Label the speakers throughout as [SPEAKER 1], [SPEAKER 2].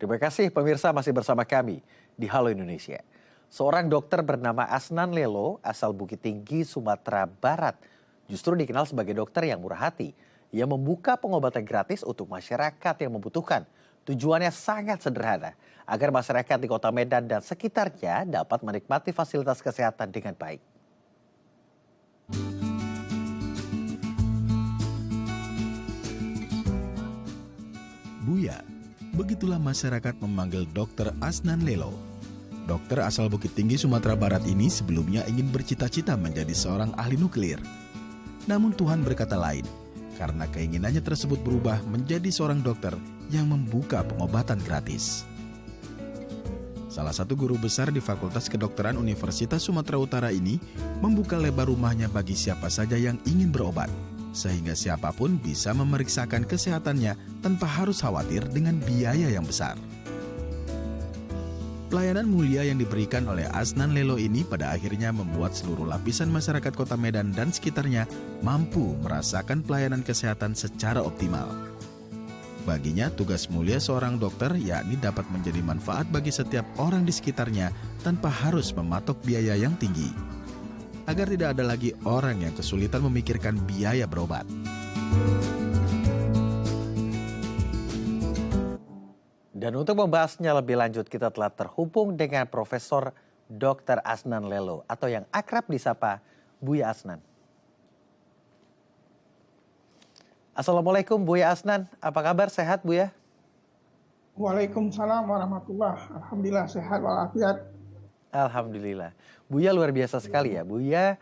[SPEAKER 1] Terima kasih pemirsa masih bersama kami di Halo Indonesia. Seorang dokter bernama Asnan Lelo asal Bukit Tinggi, Sumatera Barat justru dikenal sebagai dokter yang murah hati. Ia membuka pengobatan gratis untuk masyarakat yang membutuhkan. Tujuannya sangat sederhana, agar masyarakat di Kota Medan dan sekitarnya dapat menikmati fasilitas kesehatan dengan baik.
[SPEAKER 2] Buya, begitulah masyarakat memanggil Dr. Asnan Lelo. Dokter asal Bukit Tinggi, Sumatera Barat ini sebelumnya ingin bercita-cita menjadi seorang ahli nuklir. Namun Tuhan berkata lain, karena keinginannya tersebut berubah menjadi seorang dokter yang membuka pengobatan gratis. Salah satu guru besar di Fakultas Kedokteran Universitas Sumatera Utara ini membuka lebar rumahnya bagi siapa saja yang ingin berobat, sehingga siapapun bisa memeriksakan kesehatannya tanpa harus khawatir dengan biaya yang besar. Pelayanan mulia yang diberikan oleh Asnan Lelo ini pada akhirnya membuat seluruh lapisan masyarakat Kota Medan dan sekitarnya mampu merasakan pelayanan kesehatan secara optimal. Baginya, tugas mulia seorang dokter yakni dapat menjadi manfaat bagi setiap orang di sekitarnya tanpa harus mematok biaya yang tinggi, agar tidak ada lagi orang yang kesulitan memikirkan biaya berobat.
[SPEAKER 1] Dan untuk membahasnya lebih lanjut, kita telah terhubung dengan Profesor Dr. Asnan Lelo atau yang akrab disapa Buya Asnan. Assalamualaikum Buya Asnan, apa kabar? Sehat Buya?
[SPEAKER 3] Waalaikumsalam warahmatullahi. Alhamdulillah sehat walafiat.
[SPEAKER 1] Alhamdulillah. Buya luar biasa sekali ya. Buya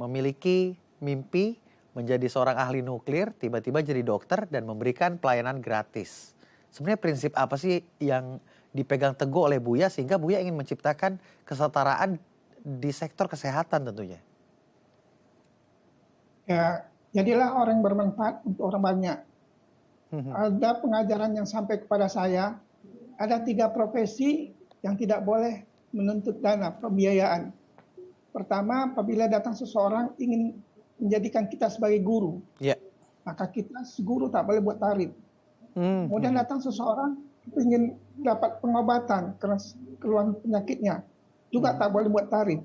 [SPEAKER 1] memiliki mimpi menjadi seorang ahli nuklir, tiba-tiba jadi dokter dan memberikan pelayanan gratis. Sebenarnya prinsip apa sih yang dipegang teguh oleh Buya sehingga Buya ingin menciptakan kesetaraan di sektor kesehatan tentunya?
[SPEAKER 3] Ya, jadilah orang yang bermanfaat untuk orang banyak. Ada pengajaran yang sampai kepada saya, ada 3 profesi yang tidak boleh menuntut dana pembiayaan. Pertama, apabila datang seseorang ingin menjadikan kita sebagai guru, maka kita guru tak boleh buat tarif. Kemudian datang seseorang ingin dapat pengobatan karena keluhan penyakitnya, juga tak boleh buat tarif.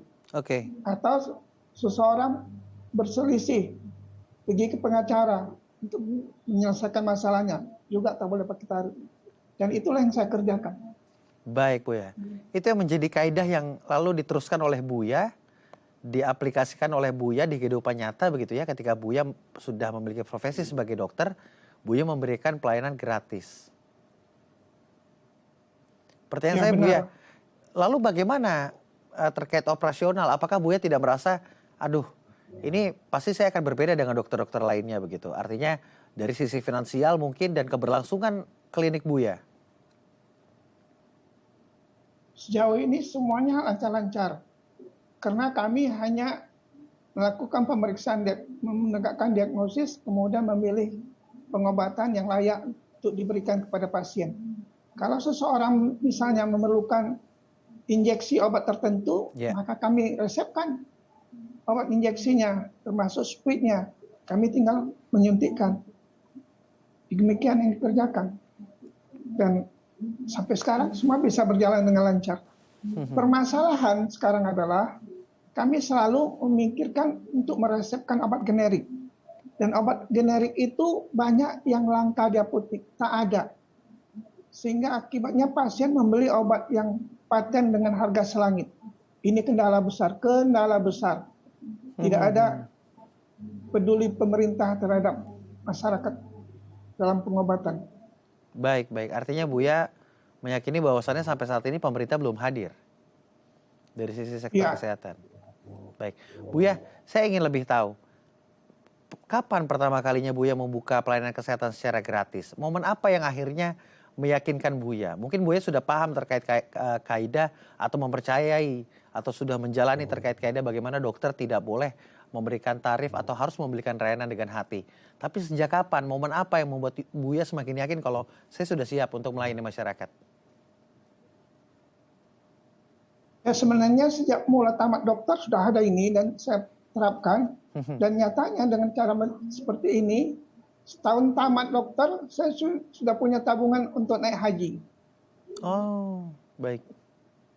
[SPEAKER 3] Atau seseorang berselisih, pergi ke pengacara untuk menyelesaikan masalahnya, juga tak boleh pakai tarif. Dan itulah yang saya kerjakan.
[SPEAKER 1] Baik Buya, itu yang menjadi kaidah yang lalu diteruskan oleh Buya, diaplikasikan oleh Buya di kehidupan nyata begitu ya. Ketika Buya sudah memiliki profesi sebagai dokter, Buya memberikan pelayanan gratis. Pertanyaan saya benar. Buya, lalu bagaimana terkait operasional? Apakah Buya tidak merasa, aduh ini pasti saya akan berbeda dengan dokter-dokter lainnya begitu? Artinya dari sisi finansial mungkin dan keberlangsungan klinik Buya.
[SPEAKER 3] Sejauh ini semuanya lancar-lancar. Karena kami hanya melakukan pemeriksaan, menegakkan diagnosis, kemudian memilih pengobatan yang layak untuk diberikan kepada pasien. Kalau seseorang misalnya memerlukan injeksi obat tertentu, maka kami resepkan obat injeksinya, termasuk spuitnya. Kami tinggal menyuntikkan. Demikian yang dikerjakan. Dan sampai sekarang semua bisa berjalan dengan lancar. Permasalahan sekarang adalah kami selalu memikirkan untuk meresepkan obat generik. Dan obat generik itu banyak yang langka di apotek, tak ada. Sehingga akibatnya pasien membeli obat yang paten dengan harga selangit. Ini kendala besar. Tidak ada peduli pemerintah terhadap masyarakat dalam pengobatan.
[SPEAKER 1] Baik. Artinya Buya meyakini bahwasannya sampai saat ini pemerintah belum hadir dari sisi sektor kesehatan. Baik, Buya, saya ingin lebih tahu, kapan pertama kalinya Buya membuka pelayanan kesehatan secara gratis? Momen apa yang akhirnya meyakinkan Buya? Mungkin Buya sudah paham terkait kaidah atau mempercayai atau sudah menjalani terkait kaidah bagaimana dokter tidak boleh memberikan tarif atau harus memberikan layanan dengan hati. Tapi sejak kapan, momen apa yang membuat Buya semakin yakin kalau saya sudah siap untuk melayani masyarakat?
[SPEAKER 3] Ya sebenarnya sejak mulai tamat dokter sudah ada ini dan saya terapkan. Dan nyatanya dengan cara seperti ini, setahun tamat dokter, saya sudah punya tabungan untuk naik haji.
[SPEAKER 1] Oh, baik.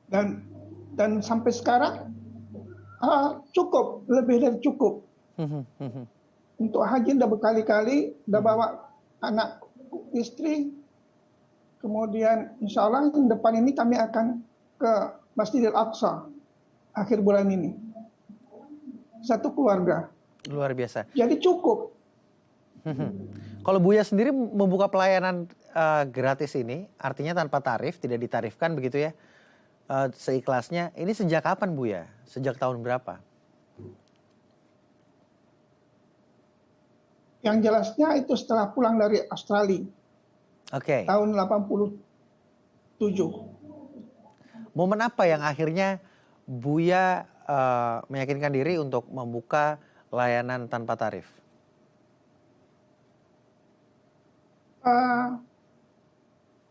[SPEAKER 3] Dan sampai sekarang cukup, lebih dari cukup. Untuk haji udah berkali-kali, udah bawa anak istri, kemudian insya Allah depan ini kami akan ke Masjidil Aqsa akhir bulan ini. Satu keluarga.
[SPEAKER 1] Luar biasa.
[SPEAKER 3] Jadi cukup.
[SPEAKER 1] Kalau Buya sendiri membuka pelayanan gratis ini, artinya tanpa tarif, tidak ditarifkan begitu ya, seikhlasnya. Ini sejak kapan Buya? Sejak tahun berapa?
[SPEAKER 3] Yang jelasnya itu setelah pulang dari Australia.
[SPEAKER 1] Oke.
[SPEAKER 3] Tahun 87.
[SPEAKER 1] Momen apa yang akhirnya Buya meyakinkan diri untuk membuka layanan tanpa tarif?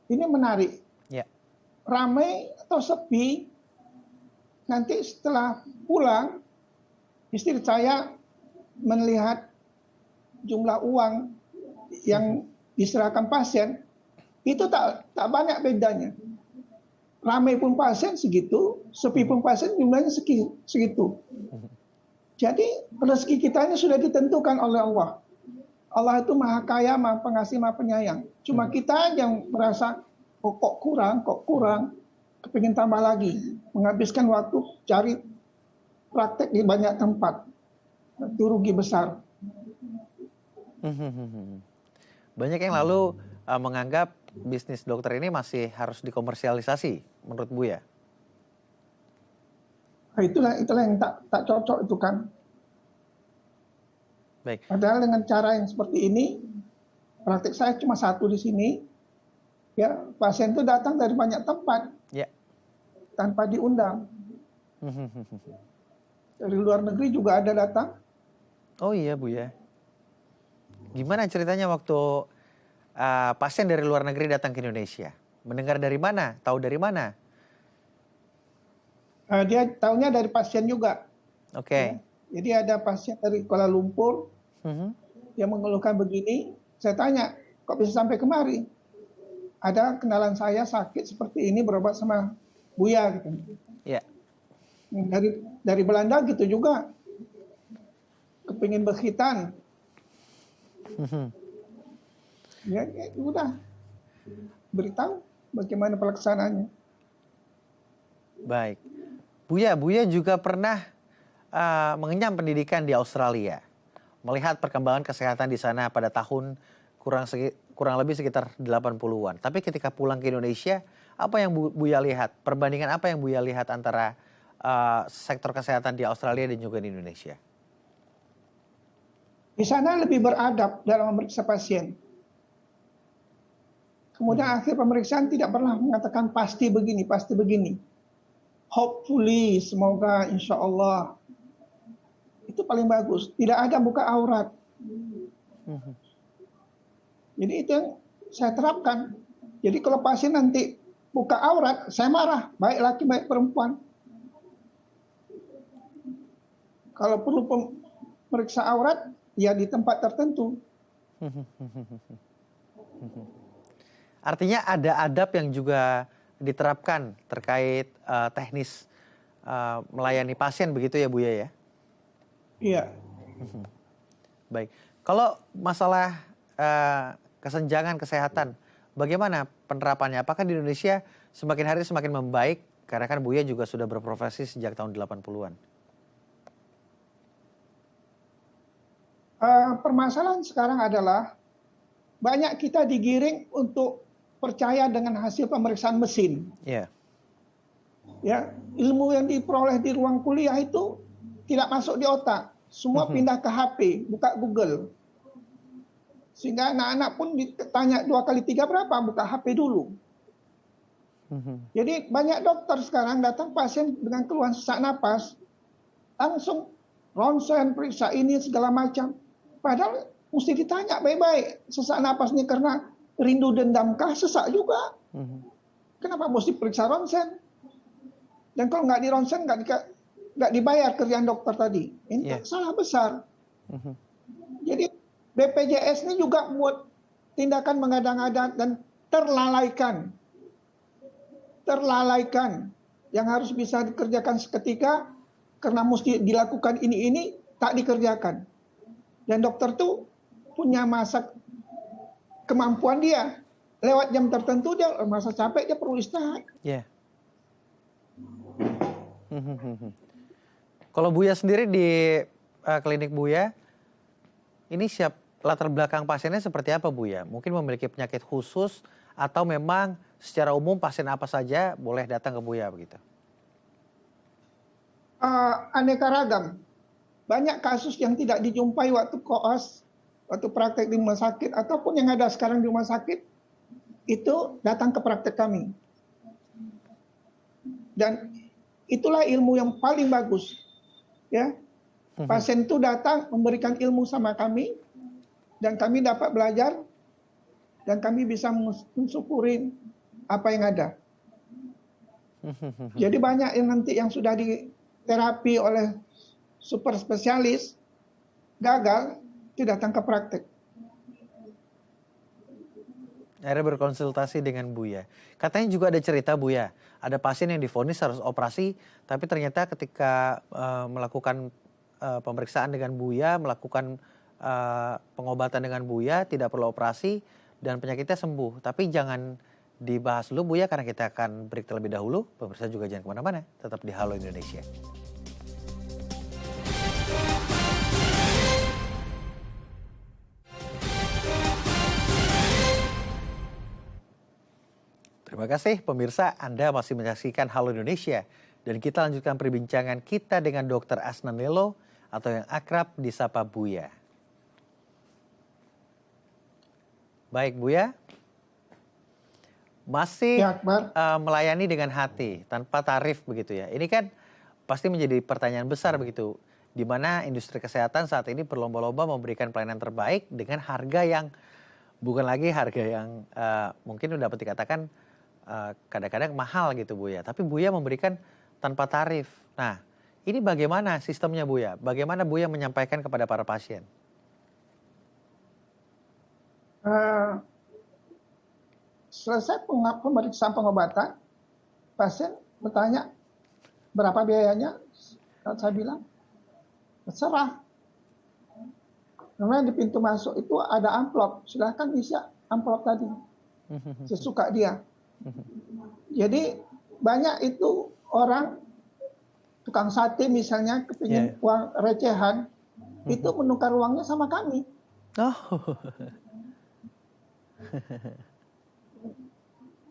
[SPEAKER 3] Ini menarik.
[SPEAKER 1] Ya.
[SPEAKER 3] Ramai atau sepi, nanti setelah pulang, istri saya melihat jumlah uang yang diserahkan pasien, itu tak banyak bedanya. Ramai pun pasien segitu, sepi pun pasien jumlahnya segitu. Jadi rezeki kita ini sudah ditentukan oleh Allah. Allah itu maha kaya, maha pengasih, maha penyayang. Cuma kita yang merasa kok kurang, kepingin tambah lagi. Menghabiskan waktu cari praktek di banyak tempat. Itu rugi besar.
[SPEAKER 1] Banyak yang lalu menganggap bisnis dokter ini masih harus dikomersialisasi menurut Buya.
[SPEAKER 3] Nah, itulah yang tak cocok itu kan.
[SPEAKER 1] Baik.
[SPEAKER 3] Padahal dengan cara yang seperti ini, praktik saya cuma satu di sini. Ya, pasien itu datang dari banyak tempat.
[SPEAKER 1] Ya.
[SPEAKER 3] Tanpa diundang. Dari luar negeri juga ada datang.
[SPEAKER 1] Oh iya Buya. Gimana ceritanya waktu pasien dari luar negeri datang ke Indonesia? Mendengar dari mana? Tahu dari mana?
[SPEAKER 3] Dia tahunya dari pasien juga.
[SPEAKER 1] Oke.
[SPEAKER 3] Ya. Jadi ada pasien dari Kuala Lumpur yang mengeluhkan begini. Saya tanya, kok bisa sampai kemari? Ada kenalan saya sakit seperti ini berobat sama Buya gitu.
[SPEAKER 1] Ya.
[SPEAKER 3] Dari Belanda gitu juga. Kepingin berkhitan. Ya udah beritahu bagaimana pelaksanaannya.
[SPEAKER 1] Baik. Buya juga pernah mengenyam pendidikan di Australia. Melihat perkembangan kesehatan di sana pada tahun kurang lebih sekitar 80-an. Tapi ketika pulang ke Indonesia, apa yang Buya lihat? Perbandingan apa yang Buya lihat antara sektor kesehatan di Australia dan juga di Indonesia?
[SPEAKER 3] Di sana lebih beradab dalam memeriksa pasien. Kemudian akhir pemeriksaan tidak pernah mengatakan pasti begini, pasti begini. Hopefully, semoga insya Allah. Itu paling bagus. Tidak ada buka aurat. Jadi itu yang saya terapkan. Jadi kalau pasien nanti buka aurat, saya marah. Baik laki, baik perempuan. Kalau perlu periksa aurat, ya di tempat tertentu.
[SPEAKER 1] Artinya ada adab yang juga diterapkan terkait teknis melayani pasien begitu ya Buya ya?
[SPEAKER 3] Iya.
[SPEAKER 1] Baik. Kalau masalah kesenjangan kesehatan, bagaimana penerapannya? Apakah di Indonesia semakin hari semakin membaik? Karena kan Buya juga sudah berprofesi sejak tahun 80-an.
[SPEAKER 3] Permasalahan sekarang adalah banyak kita digiring untuk percaya dengan hasil pemeriksaan mesin.
[SPEAKER 1] Iya.
[SPEAKER 3] Ya, ilmu yang diperoleh di ruang kuliah itu tidak masuk di otak. Semua pindah ke HP, buka Google. Sehingga anak-anak pun ditanya 2 kali 3 berapa, buka HP dulu. Jadi banyak dokter sekarang datang pasien dengan keluhan sesak napas, langsung ronsen, periksa ini segala macam. Padahal mesti ditanya baik-baik, sesak napasnya karena rindu dendamkah, sesak juga. Kenapa mesti periksa ronsen? Dan kalau nggak di ronsen nggak dibayar kerjaan dokter tadi. Ini salah besar. Jadi BPJS ini juga buat tindakan mengada-ngada dan terlalaikan. Terlalaikan yang harus bisa dikerjakan seketika karena mesti dilakukan ini tak dikerjakan. Dan dokter tuh punya masa kemampuan dia. Lewat jam tertentu dia merasa capek, dia perlu istirahat.
[SPEAKER 1] Ya. Kalau Buya sendiri di klinik Buya, ini latar belakang pasiennya seperti apa Buya? Mungkin memiliki penyakit khusus atau memang secara umum pasien apa saja boleh datang ke Buya begitu?
[SPEAKER 3] Aneka ragam. Banyak kasus yang tidak dijumpai waktu koas, waktu praktek di rumah sakit, ataupun yang ada sekarang di rumah sakit, itu datang ke praktek kami. Dan itulah ilmu yang paling bagus. Ya, pasien itu datang memberikan ilmu sama kami, dan kami dapat belajar, dan kami bisa mensyukuri apa yang ada. Jadi banyak yang nanti yang sudah diterapi oleh super spesialis, gagal, itu datang ke praktek.
[SPEAKER 1] Akhirnya berkonsultasi dengan Buya. Katanya juga ada cerita Buya, ada pasien yang divonis harus operasi, tapi ternyata ketika melakukan pemeriksaan dengan Buya, melakukan pengobatan dengan Buya, tidak perlu operasi dan penyakitnya sembuh. Tapi jangan dibahas dulu Buya karena kita akan break terlebih dahulu. Pemirsa juga jangan kemana-mana, tetap di Halo Indonesia. Terima kasih pemirsa, Anda masih menyaksikan Halo Indonesia. Dan kita lanjutkan perbincangan kita dengan Dr. Asnan Lelo atau yang akrab disapa Buya. Baik Buya, masih
[SPEAKER 3] Ya, Akbar.
[SPEAKER 1] melayani dengan hati, tanpa tarif begitu ya. Ini kan pasti menjadi pertanyaan besar begitu. Di mana industri kesehatan saat ini berlomba-lomba memberikan pelayanan terbaik dengan harga yang bukan lagi harga yang mungkin dapat dikatakan kadang-kadang mahal gitu Buya. Tapi Buya memberikan tanpa tarif. Nah, ini bagaimana sistemnya Buya? Bagaimana Buya menyampaikan kepada para pasien?
[SPEAKER 3] Selesai pemeriksaan pengobatan, pasien bertanya berapa biayanya. Saya bilang, terserah. Karena di pintu masuk itu ada amplop, silahkan isi amplop tadi, sesuka dia. Jadi banyak itu orang tukang sate misalnya kepingin uang recehan, itu menukar uangnya sama kami.
[SPEAKER 1] Oh.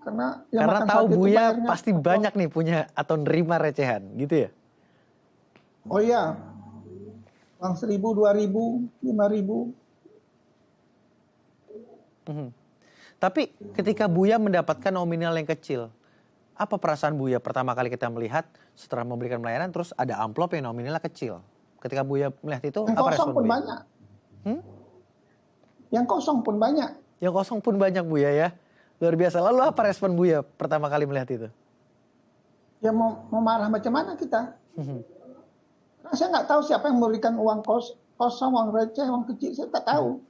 [SPEAKER 1] Karena tahu Buya pasti banyak nih punya atau nerima recehan gitu ya?
[SPEAKER 3] Oh iya, uang 1.000, 2.000, 5.000.
[SPEAKER 1] Tapi ketika Buya mendapatkan nominal yang kecil, apa perasaan Buya pertama kali kita melihat setelah memberikan pelayanan terus ada amplop yang nominalnya kecil? Ketika Buya melihat itu,
[SPEAKER 3] yang
[SPEAKER 1] apa
[SPEAKER 3] kosong
[SPEAKER 1] respon
[SPEAKER 3] pun
[SPEAKER 1] Buya?
[SPEAKER 3] banyak. Yang kosong pun banyak.
[SPEAKER 1] Yang kosong pun banyak Buya ya? Luar biasa. Lalu apa respon Buya pertama kali melihat itu?
[SPEAKER 3] Ya mau marah macam mana kita? Karena saya nggak tahu siapa yang memberikan uang kosong, uang receh, uang kecil, saya tak tahu.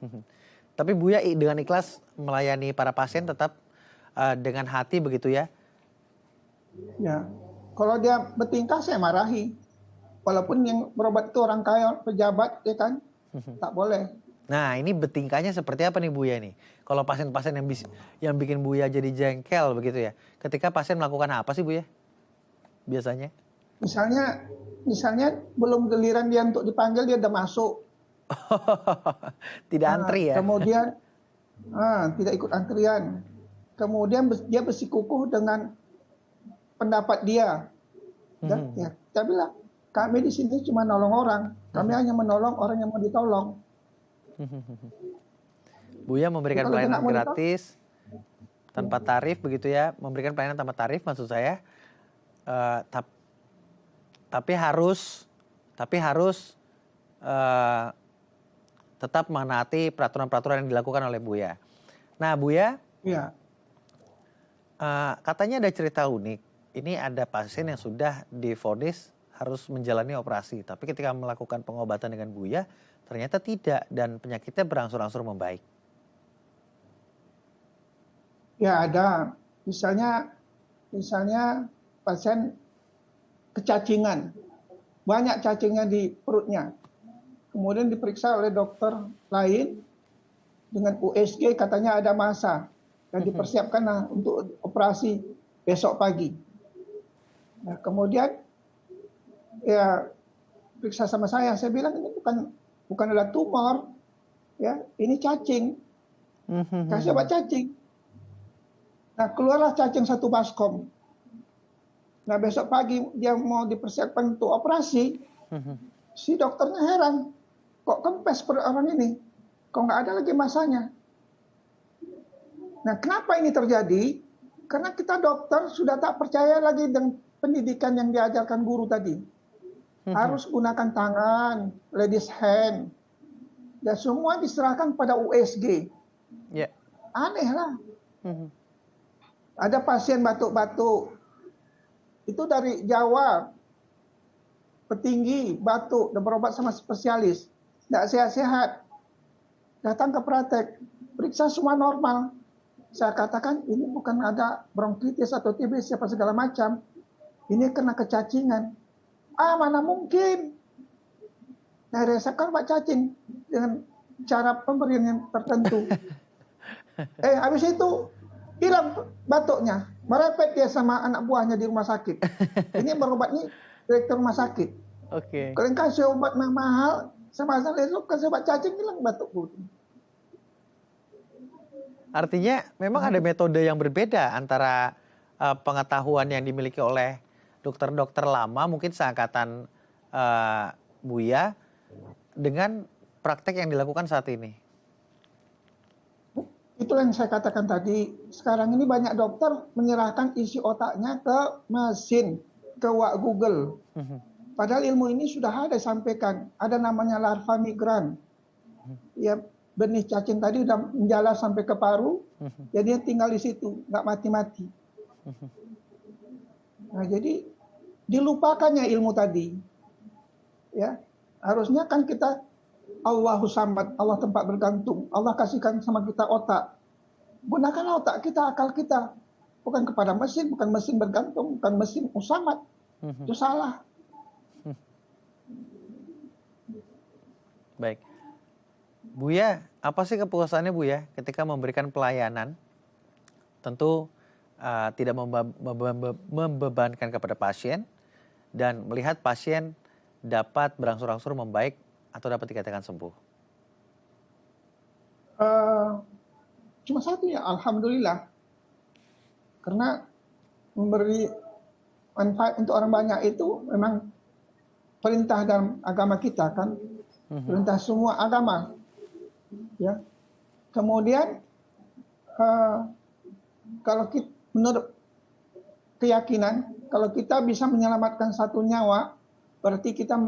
[SPEAKER 1] Tapi Buya dengan ikhlas melayani para pasien tetap dengan hati begitu ya?
[SPEAKER 3] Ya, kalau dia bertingkah saya marahi. Walaupun yang berobat itu orang kaya, pejabat, ya kan, tak boleh.
[SPEAKER 1] Nah ini bertingkahnya seperti apa nih Buya nih? Kalau pasien-pasien yang bikin Buya jadi jengkel begitu ya? Ketika pasien melakukan apa sih Buya? Biasanya? Misalnya belum giliran dia untuk dipanggil dia udah masuk. Tidak antri ya?
[SPEAKER 3] Kemudian tidak ikut antrian. Kemudian dia bersikukuh dengan pendapat dia. Dan ya, kita bilang kami di sini cuma nolong orang. Kami hanya menolong orang yang mau ditolong.
[SPEAKER 1] Buya memberikan pelayanan gratis tanpa tarif begitu ya? Memberikan pelayanan tanpa tarif maksud saya. Tapi harus tetap menaati peraturan-peraturan yang dilakukan oleh Buya. Nah Buya,
[SPEAKER 3] ya.
[SPEAKER 1] Katanya ada cerita unik. Ini ada pasien yang sudah divonis harus menjalani operasi. Tapi ketika melakukan pengobatan dengan Buya, ternyata tidak dan penyakitnya berangsur-angsur membaik.
[SPEAKER 3] Ya ada, misalnya pasien kecacingan, banyak cacingnya di perutnya. Kemudian diperiksa oleh dokter lain dengan USG, katanya ada massa dan dipersiapkan untuk operasi besok pagi. Nah, kemudian ya periksa sama saya bilang ini bukan adalah tumor, ya ini cacing. Kasih obat cacing. Nah keluarlah cacing 1 baskom. Nah besok pagi dia mau dipersiapkan untuk operasi, si dokternya heran, kok kempes perut orang ini, kok nggak ada lagi masanya. Nah kenapa ini terjadi? Karena kita dokter sudah tak percaya lagi dengan pendidikan yang diajarkan guru tadi. Harus gunakan tangan, ladies hand, dan semua diserahkan pada USG.
[SPEAKER 1] Ya.
[SPEAKER 3] Aneh lah. Ada pasien batuk-batuk, itu dari Jawa, petinggi, batuk, dan berobat sama spesialis. Tidak sehat-sehat. Datang ke praktek, periksa semua normal. Saya katakan ini bukan ada bronkitis atau TBC apa segala macam. Ini kena kecacingan. Mana mungkin. Nah, resepkan obat cacing dengan cara pemberian yang tertentu. Habis itu hilang batuknya. Merepet dia sama anak buahnya di rumah sakit. Ini berobat nih direktur rumah sakit.
[SPEAKER 1] Oke.
[SPEAKER 3] Kalian kasih obat mahal, sama esok kasih obat cacing, hilang batuk.
[SPEAKER 1] Artinya memang ada metode yang berbeda antara pengetahuan yang dimiliki oleh dokter-dokter lama, mungkin seangkatan Buya, dengan praktek yang dilakukan saat ini.
[SPEAKER 3] Itulah yang saya katakan tadi. Sekarang ini banyak dokter menyerahkan isi otaknya ke mesin, ke Google. Padahal ilmu ini sudah ada sampaikan. Ada namanya larva migran. Ya, benih cacing tadi udah menjalar sampai ke paru, jadi dia tinggal di situ, nggak mati-mati. Nah, jadi dilupakannya ilmu tadi. Ya, harusnya kan kita Allahu samad, Allah tempat bergantung. Allah kasihkan sama kita otak. Gunakan otak kita, akal kita. Bukan kepada mesin, bukan mesin bergantung, bukan mesin usamat. Itu salah.
[SPEAKER 1] Baik. Buya, apa sih kepuasannya Buya ketika memberikan pelayanan? Tentu tidak membebankan kepada pasien dan melihat pasien dapat berangsur-angsur membaik atau dapat dikatakan sembuh.
[SPEAKER 3] Cuma satu ya, alhamdulillah. Karena memberi manfaat untuk orang banyak itu memang perintah dalam agama kita kan, perintah semua agama. Ya, kemudian kalau kita, menurut keyakinan, kalau kita bisa menyelamatkan satu nyawa, berarti kita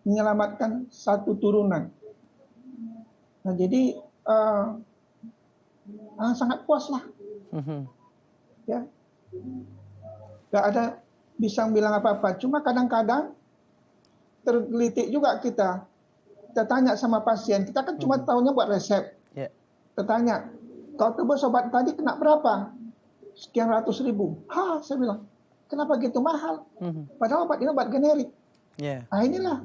[SPEAKER 3] menyelamatkan satu turunan. Nah, jadi sangat puas lah. Ya, nggak ada bisa bilang apa-apa. Cuma kadang-kadang tergelitik juga kita. Kita tanya sama pasien, kita kan cuma tahunya buat resep. Kita tanya, kau tebus obat tadi kena berapa? Sekian ratus ribu. Saya bilang, kenapa gitu mahal? Padahal obat ini obat generik. Nah inilah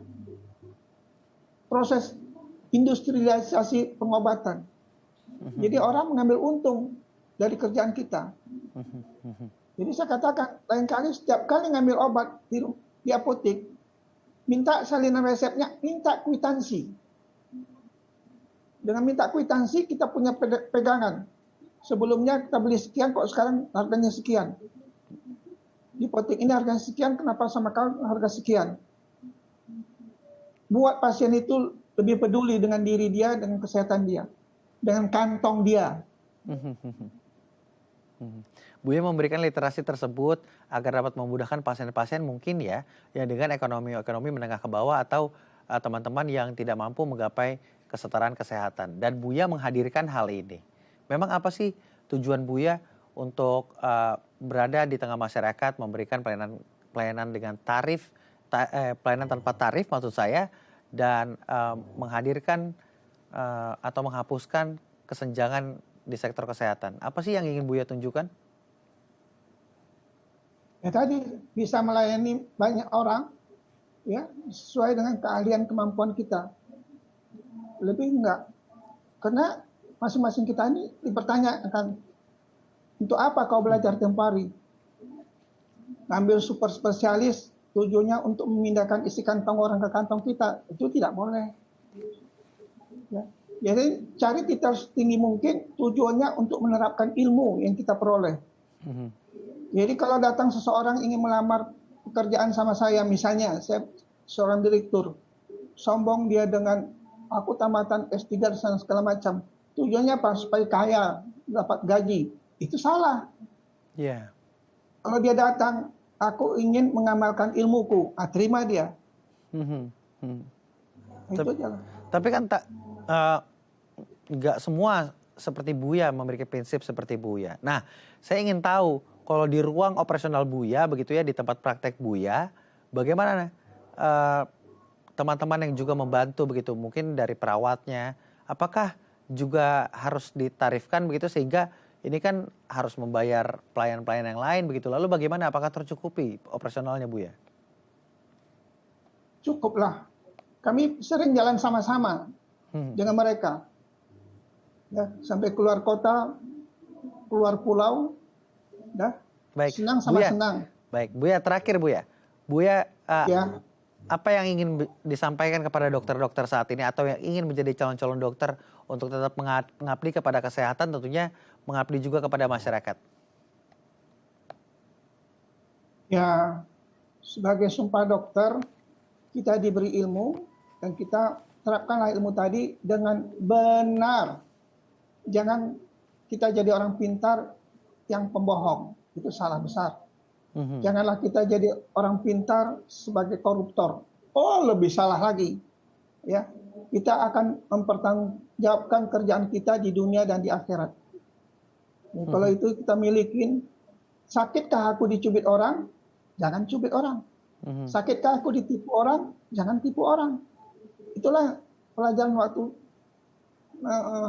[SPEAKER 3] proses industrialisasi pengobatan. Jadi orang mengambil untung dari kerjaan kita. Jadi saya katakan, lain kali setiap kali ngambil obat di apotek, minta salinan resepnya, minta kwitansi. Dengan minta kwitansi kita punya pegangan. Sebelumnya kita beli sekian, kok sekarang harganya sekian. Di apotek ini harganya sekian, kenapa sama kau harga sekian? Buat pasien itu lebih peduli dengan diri dia, dengan kesehatan dia, dengan kantong dia.
[SPEAKER 1] Buya memberikan literasi tersebut agar dapat memudahkan pasien-pasien mungkin ya, yang dengan ekonomi menengah ke bawah atau teman-teman yang tidak mampu menggapai kesetaraan kesehatan. Dan Buya menghadirkan hal ini. Memang apa sih tujuan Buya untuk berada di tengah masyarakat, memberikan pelayanan dengan tarif, pelayanan tanpa tarif maksud saya, dan menghadirkan atau menghapuskan kesenjangan di sektor kesehatan. Apa sih yang ingin Buya tunjukkan?
[SPEAKER 3] Ya tadi bisa melayani banyak orang ya sesuai dengan keahlian kemampuan kita. Lebih enggak. Karena masing-masing kita ini dipertanyakan, untuk apa kau belajar tempoh hari? Ngambil super spesialis tujuannya untuk memindahkan isi kantong orang ke kantong kita, itu tidak boleh. Ya. Jadi cari titel setinggi mungkin tujuannya untuk menerapkan ilmu yang kita peroleh. Jadi kalau datang seseorang ingin melamar pekerjaan sama saya, misalnya saya seorang direktur, sombong dia dengan aku tamatan S3 dan segala macam, tujuannya apa? Supaya kaya, dapat gaji. Itu salah.
[SPEAKER 1] Yeah.
[SPEAKER 3] Kalau dia datang, aku ingin mengamalkan ilmuku, terima dia. Itu aja.
[SPEAKER 1] Tapi kan nggak semua seperti Buya memiliki prinsip seperti Buya. Nah, saya ingin tahu kalau di ruang operasional Buya, begitu ya, di tempat praktek Buya, bagaimana teman-teman yang juga membantu begitu, mungkin dari perawatnya, apakah juga harus ditarifkan begitu sehingga ini kan harus membayar pelayan-pelayan yang lain begitu. Lalu bagaimana, apakah tercukupi operasionalnya Buya?
[SPEAKER 3] Cukuplah. Kami sering jalan sama-sama dengan mereka. Ya, sampai keluar kota, keluar pulau, ya.
[SPEAKER 1] Baik.
[SPEAKER 3] Senang sama
[SPEAKER 1] Buya,
[SPEAKER 3] senang.
[SPEAKER 1] baik, Buya, terakhir Buya. Buya,
[SPEAKER 3] Ya.
[SPEAKER 1] apa yang ingin disampaikan kepada dokter-dokter saat ini atau yang ingin menjadi calon-calon dokter untuk tetap mengabdi kepada kesehatan, tentunya mengabdi juga kepada masyarakat?
[SPEAKER 3] Ya, sebagai sumpah dokter, kita diberi ilmu dan kita terapkanlah ilmu tadi dengan benar. Jangan kita jadi orang pintar yang pembohong, itu salah besar. Janganlah kita jadi orang pintar sebagai koruptor. Oh, lebih salah lagi. Ya, kita akan mempertanggungjawabkan kerjaan kita di dunia dan di akhirat. Nah, kalau itu kita milikin, sakitkah aku dicubit orang? Jangan cubit orang. Sakitkah aku ditipu orang? Jangan tipu orang. Itulah pelajaran waktu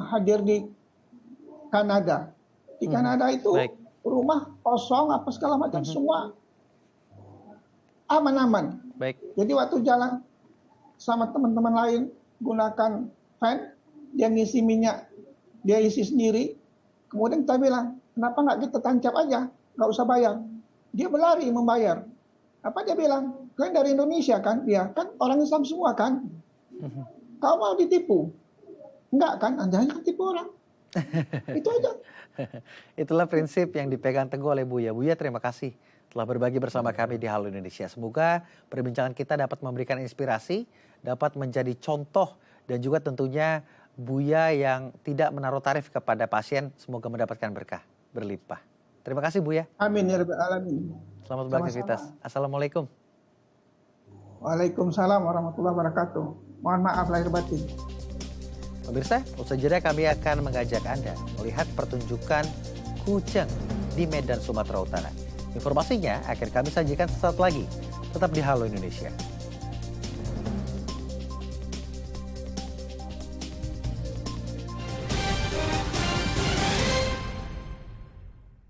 [SPEAKER 3] hadir di Kanada. Di Kanada itu rumah kosong apa segala macam semua aman-aman.
[SPEAKER 1] Baik.
[SPEAKER 3] Jadi waktu jalan sama teman-teman lain gunakan van, dia ngisi minyak, dia isi sendiri. Kemudian kita bilang, kenapa nggak kita tancap aja, nggak usah bayar. Dia berlari membayar. Apa dia bilang? Kalian dari Indonesia kan? Dia kan orang Islam semua kan? Kau mau ditipu? Enggak kan? Anda hanya tipu orang. Itu aja.
[SPEAKER 1] Itulah prinsip yang dipegang teguh oleh Buya. Buya, terima kasih telah berbagi bersama kami di Halo Indonesia. Semoga perbincangan kita dapat memberikan inspirasi, dapat menjadi contoh, dan juga tentunya Buya yang tidak menaruh tarif kepada pasien, semoga mendapatkan berkah berlimpah. Terima kasih Buya.
[SPEAKER 3] Amin ya rabbal alamin.
[SPEAKER 1] Selamat beraktivitas. Assalamualaikum.
[SPEAKER 3] Waalaikumsalam warahmatullahi wabarakatuh. Mohon maaf lahir batin.
[SPEAKER 1] Pemirsa, usai jeda kami akan mengajak Anda melihat pertunjukan Kucing di Medan, Sumatera Utara. Informasinya akan kami sajikan sesaat lagi. Tetap di Halo Indonesia.